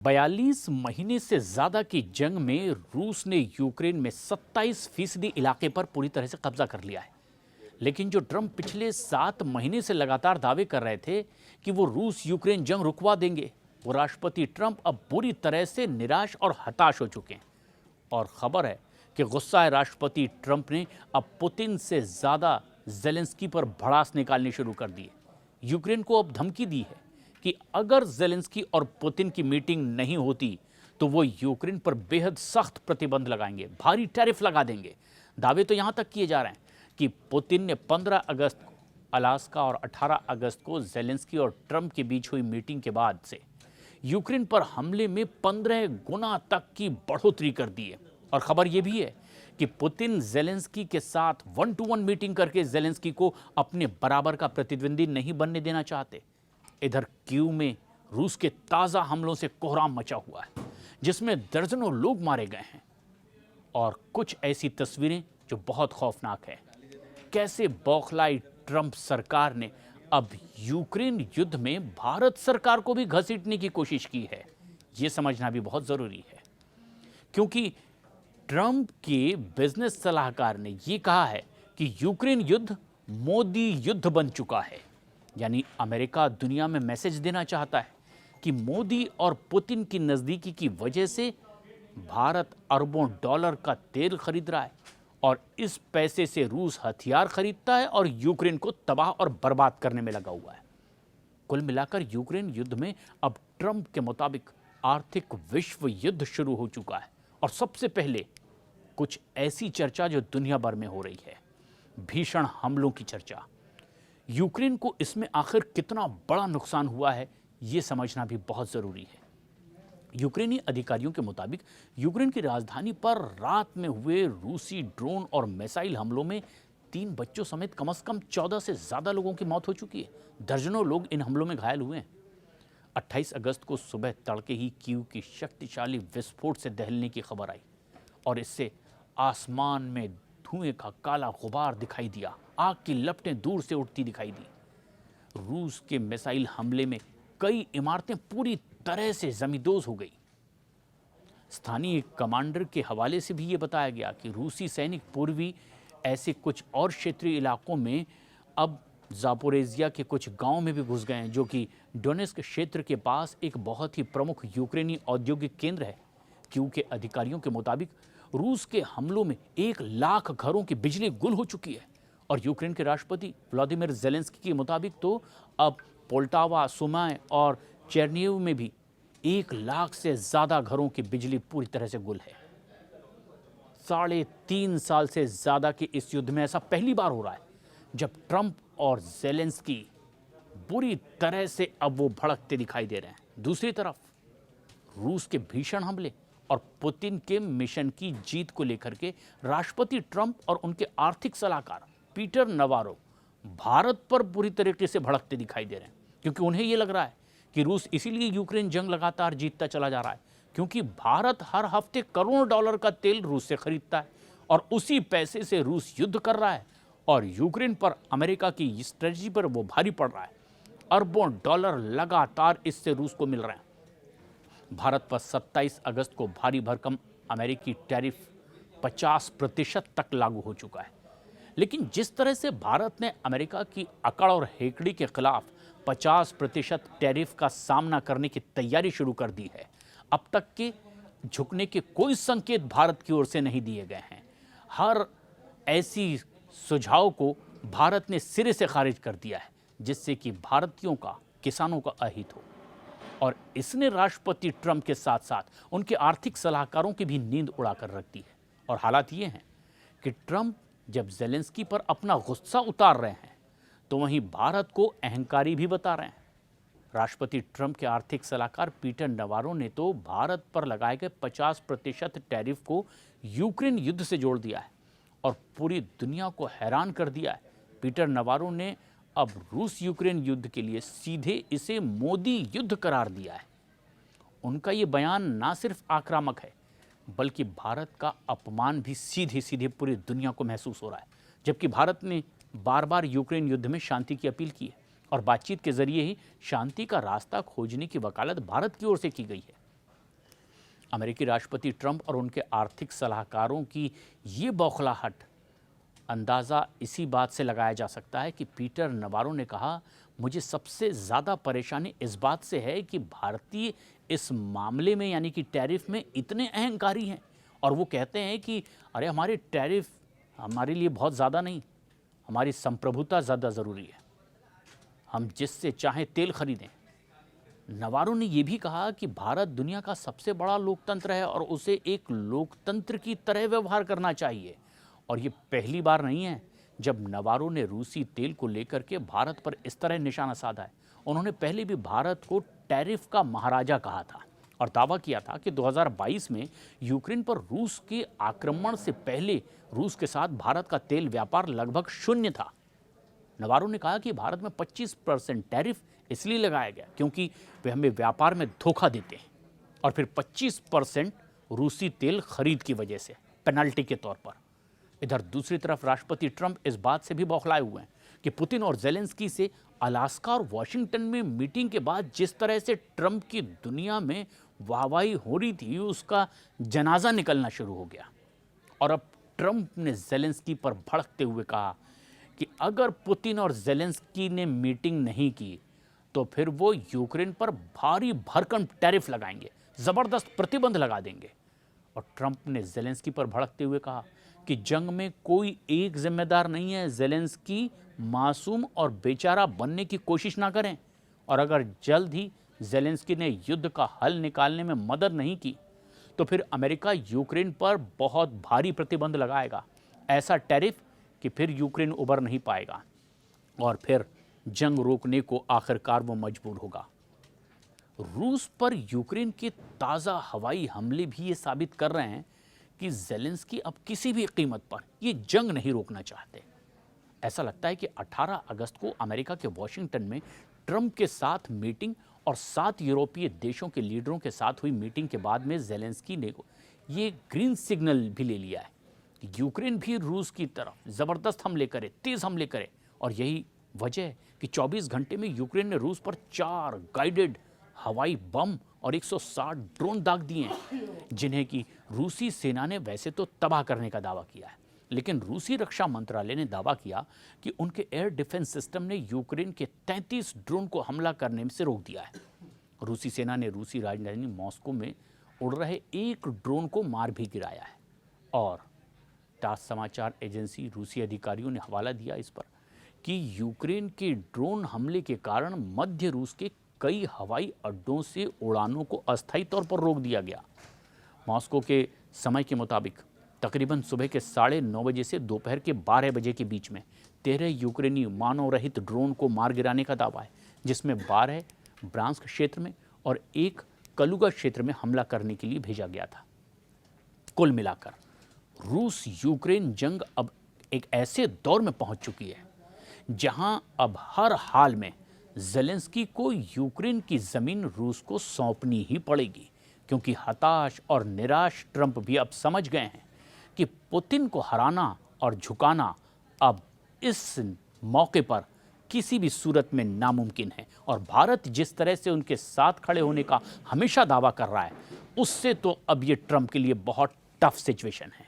42 महीने से ज्यादा की जंग में रूस ने यूक्रेन में 27% इलाके पर पूरी तरह से कब्जा कर लिया है। लेकिन जो ट्रंप पिछले 7 महीने से लगातार दावे कर रहे थे कि वो रूस यूक्रेन जंग रुकवा देंगे, वो राष्ट्रपति ट्रंप अब बुरी तरह से निराश और हताश हो चुके हैं। और खबर है कि गुस्सा है राष्ट्रपति ट्रंप ने अब पुतिन से ज्यादा जेलेंस्की पर भड़ास निकालनी शुरू कर दी है। यूक्रेन को अब धमकी दी है कि अगर जेलेंस्की और पुतिन की मीटिंग नहीं होती तो वो यूक्रेन पर बेहद सख्त प्रतिबंध लगाएंगे, भारी टैरिफ लगा देंगे। दावे तो यहां तक किए जा रहे हैं कि पुतिन ने 15 अगस्त को अलास्का और 18 अगस्त को जेलेंस्की और ट्रंप के बीच हुई मीटिंग के बाद से यूक्रेन पर हमले में 15 गुना तक की बढ़ोतरी कर दी है। और खबर यह भी है कि पुतिन जेलेंस्की के साथ 1-to-1 मीटिंग करके जेलेंस्की को अपने बराबर का प्रतिद्वंदी नहीं बनने देना चाहते। इधर कीव में रूस के ताजा हमलों से कोहराम मचा हुआ है, जिसमें दर्जनों लोग मारे गए हैं और कुछ ऐसी तस्वीरें जो बहुत खौफनाक है। कैसे बौखलाई ट्रंप सरकार ने अब यूक्रेन युद्ध में भारत सरकार को भी घसीटने की कोशिश की है, यह समझना भी बहुत जरूरी है। क्योंकि ट्रंप के बिजनेस सलाहकार ने यह कहा है कि यूक्रेन युद्ध मोदी युद्ध बन चुका है। यानी अमेरिका दुनिया में मैसेज देना चाहता है कि मोदी और पुतिन की नजदीकी की वजह से भारत अरबों डॉलर का तेल खरीद रहा है और इस पैसे से रूस हथियार खरीदता है और यूक्रेन को तबाह और बर्बाद करने में लगा हुआ है। कुल मिलाकर यूक्रेन युद्ध में अब ट्रंप के मुताबिक आर्थिक विश्व युद्ध शुरू हो चुका है। और सबसे पहले कुछ ऐसी चर्चा जो दुनिया भर में हो रही है, भीषण हमलों की चर्चा। यूक्रेन को इसमें आखिर कितना बड़ा नुकसान हुआ है, यह समझना भी बहुत जरूरी है। यूक्रेनी अधिकारियों के मुताबिक यूक्रेन की राजधानी पर रात में हुए रूसी ड्रोन और मिसाइल हमलों में 3 बच्चों समेत कम से कम 14 से ज्यादा लोगों की मौत हो चुकी है। दर्जनों लोग इन हमलों में घायल हुए हैं। 28 अगस्त को सुबह तड़के ही कीव की शक्तिशाली विस्फोट से दहलने की खबर आई और इससे आसमान में धुएं का काला गुबार दिखाई दिया। आग की लपटें दूर से उठती दिखाई दी। रूस के मिसाइल हमले में कई इमारतें पूरी तरह से जमींदोज हो गई। स्थानीय कमांडर के हवाले से भी ये बताया गया कि रूसी सैनिक पूर्वी ऐसे कुछ और क्षेत्रीय इलाकों में अब जापोरेजिया के कुछ गांवों में भी घुस गए हैं, जो कि डोनेस्क क्षेत्र के पास एक बहुत ही प्रमुख यूक्रेनी औद्योगिक केंद्र है। कीव के अधिकारियों के मुताबिक रूस के हमलों में 1 लाख घरों की बिजली गुल हो चुकी है। और यूक्रेन के राष्ट्रपति व्लादिमीर जेलेंस्की के मुताबिक तो अब पोल्टावा, सुमाय और चेरनियव में भी 1 लाख से ज्यादा घरों की बिजली पूरी तरह से गुल है। 3.5 साल से ज्यादा के इस युद्ध में ऐसा पहली बार हो रहा है जब ट्रंप और जेलेंस्की बुरी तरह से अब वो भड़कते दिखाई दे रहे हैं। दूसरी तरफ रूस के भीषण हमले और पुतिन के मिशन की जीत को लेकर के राष्ट्रपति ट्रंप और उनके आर्थिक सलाहकार पीटर नवारो भारत पर बुरी तरीके से भड़कते दिखाई दे रहे हैं, क्योंकि उन्हें यह लग रहा है कि रूस इसीलिए यूक्रेन जंग लगातार जीतता चला जा रहा है क्योंकि भारत हर हफ्ते करोड़ों डॉलर का तेल रूस से खरीदता है और उसी पैसे से रूस युद्ध कर रहा है और यूक्रेन पर अमेरिका की स्ट्रेटजी पर वो भारी पड़ रहा है। अरबों डॉलर लगातार इससे रूस को मिल रहे हैं। भारत पर 27 अगस्त को भारी भरकम अमेरिकी टैरिफ 50% तक लागू हो चुका है। लेकिन जिस तरह से भारत ने अमेरिका की अकड़ और हेकड़ी के खिलाफ 50% टैरिफ का सामना करने की तैयारी शुरू कर दी है, अब तक के झुकने के कोई संकेत भारत की ओर से नहीं दिए गए हैं। हर ऐसी सुझाव को भारत ने सिरे से खारिज कर दिया है जिससे कि भारतीयों का, किसानों का अहित हो। और इसने राष्ट्रपति ट्रंप के साथ साथ उनके आर्थिक सलाहकारों की भी नींद उड़ाकर रख दी है। और हालात ये हैं कि ट्रंप जब जेलेंस्की पर अपना गुस्सा उतार रहे हैं तो वहीं भारत को अहंकारी भी बता रहे हैं। राष्ट्रपति ट्रंप के आर्थिक सलाहकार पीटर नवारो ने तो भारत पर लगाए गए 50% टैरिफ को यूक्रेन युद्ध से जोड़ दिया है और पूरी दुनिया को हैरान कर दिया है। पीटर नवारो ने अब रूस यूक्रेन युद्ध के लिए सीधे इसे मोदी युद्ध करार दिया है। उनका ये बयान ना सिर्फ आक्रामक है बल्कि भारत का अपमान भी सीधे सीधे पूरी दुनिया को महसूस हो रहा है। जबकि भारत ने बार बार यूक्रेन युद्ध में शांति की अपील की है और बातचीत के जरिए ही शांति का रास्ता खोजने की वकालत भारत की ओर से की गई है। अमेरिकी राष्ट्रपति ट्रंप और उनके आर्थिक सलाहकारों की ये बौखलाहट अंदाज़ा इसी बात से लगाया जा सकता है कि पीटर नवारो ने कहा, मुझे सबसे ज़्यादा परेशानी इस बात से है कि भारतीय इस मामले में यानी कि टैरिफ में इतने अहंकारी हैं और वो कहते हैं कि अरे हमारे टैरिफ हमारे लिए बहुत ज़्यादा नहीं, हमारी संप्रभुता ज़्यादा ज़रूरी है, हम जिससे चाहें तेल खरीदें। नवारो ने यह भी कहा कि भारत दुनिया का सबसे बड़ा लोकतंत्र है और उसे एक लोकतंत्र की तरह व्यवहार करना चाहिए। और ये पहली बार नहीं है जब नवारो ने रूसी तेल को लेकर के भारत पर इस तरह निशाना साधा है। उन्होंने पहले भी भारत को टैरिफ का महाराजा कहा था और दावा किया था कि 2022 में यूक्रेन पर रूस के आक्रमण से पहले रूस के साथ भारत का तेल व्यापार लगभग शून्य था। नवारो ने कहा कि भारत में 25% टैरिफ इसलिए लगाया गया क्योंकि वे हमें व्यापार में धोखा देते हैं और फिर 25% रूसी तेल खरीद की वजह से पेनल्टी के तौर पर। इधर दूसरी तरफ राष्ट्रपति ट्रंप इस बात से भी बौखलाए हुए हैं कि पुतिन और जेलेंस्की से अलास्का और वॉशिंगटन में मीटिंग के बाद जिस तरह से ट्रंप की दुनिया में वाहवाही हो रही थी उसका जनाजा निकलना शुरू हो गया। और अब ट्रंप ने जेलेंस्की पर भड़कते हुए कहा कि अगर पुतिन और जेलेंस्की ने मीटिंग नहीं की तो फिर वो यूक्रेन पर भारी भरकम टैरिफ लगाएंगे, ज़बरदस्त प्रतिबंध लगा देंगे। और ट्रंप ने जेलेंस्की पर भड़कते हुए कहा कि जंग में कोई एक जिम्मेदार नहीं है, जेलेंस्की मासूम और बेचारा बनने की कोशिश ना करें और अगर जल्द ही जेलेंस्की ने युद्ध का हल निकालने में मदद नहीं की तो फिर अमेरिका यूक्रेन पर बहुत भारी प्रतिबंध लगाएगा, ऐसा टैरिफ कि फिर यूक्रेन उबर नहीं पाएगा और फिर जंग रोकने को आखिरकार वो मजबूर होगा। रूस पर यूक्रेन के ताज़ा हवाई हमले भी ये साबित कर रहे हैं कि जेलेंस्की अब किसी भी कीमत पर ये जंग नहीं रोकना चाहते। ऐसा लगता है कि 18 अगस्त को अमेरिका के वॉशिंगटन में ट्रंप के साथ मीटिंग और 7 यूरोपीय देशों के लीडरों के साथ हुई मीटिंग के बाद में जेलेंस्की ने ये ग्रीन सिग्नल भी ले लिया है कि यूक्रेन भी रूस की तरफ ज़बरदस्त हमले करे, तेज़ हमले करे। और यही वजह है कि 24 घंटे में यूक्रेन ने रूस पर 4 गाइडेड हवाई बम और 160 ड्रोन दाग दिए हैं, जिन्हें कि रूसी सेना ने वैसे तो तबाह करने का दावा किया है, लेकिन रूसी रक्षा मंत्रालय ने दावा किया कि उनके एयर डिफेंस सिस्टम ने यूक्रेन के 33 ड्रोन को हमला करने से रोक दिया है। रूसी सेना ने रूसी राजधानी मॉस्को में उड़ रहे एक ड्रोन को मार भी गिराया है। और टास समाचार एजेंसी रूसी अधिकारियों ने हवाला दिया इस पर कि यूक्रेन के ड्रोन हमले के कारण मध्य रूस के कई हवाई अड्डों से उड़ानों को अस्थायी तौर पर रोक दिया गया। मॉस्को के समय के मुताबिक तकरीबन सुबह के 9:30 बजे से दोपहर के 12 बजे के बीच में 13 यूक्रेनी मानव रहित ड्रोन को मार गिराने का दावा है, जिसमें 12 ब्रांस्क क्षेत्र में और 1 कलुगा क्षेत्र में हमला करने के लिए भेजा गया था। कुल मिलाकर रूस यूक्रेन जंग अब एक ऐसे दौर में पहुंच चुकी है जहां अब हर हाल में जेलेंस्की को यूक्रेन की जमीन रूस को सौंपनी ही पड़ेगी, क्योंकि हताश और निराश ट्रंप भी अब समझ गए हैं कि पुतिन को हराना और झुकाना अब इस मौके पर किसी भी सूरत में नामुमकिन है। और भारत जिस तरह से उनके साथ खड़े होने का हमेशा दावा कर रहा है, उससे तो अब ये ट्रंप के लिए बहुत टफ सिचुएशन है।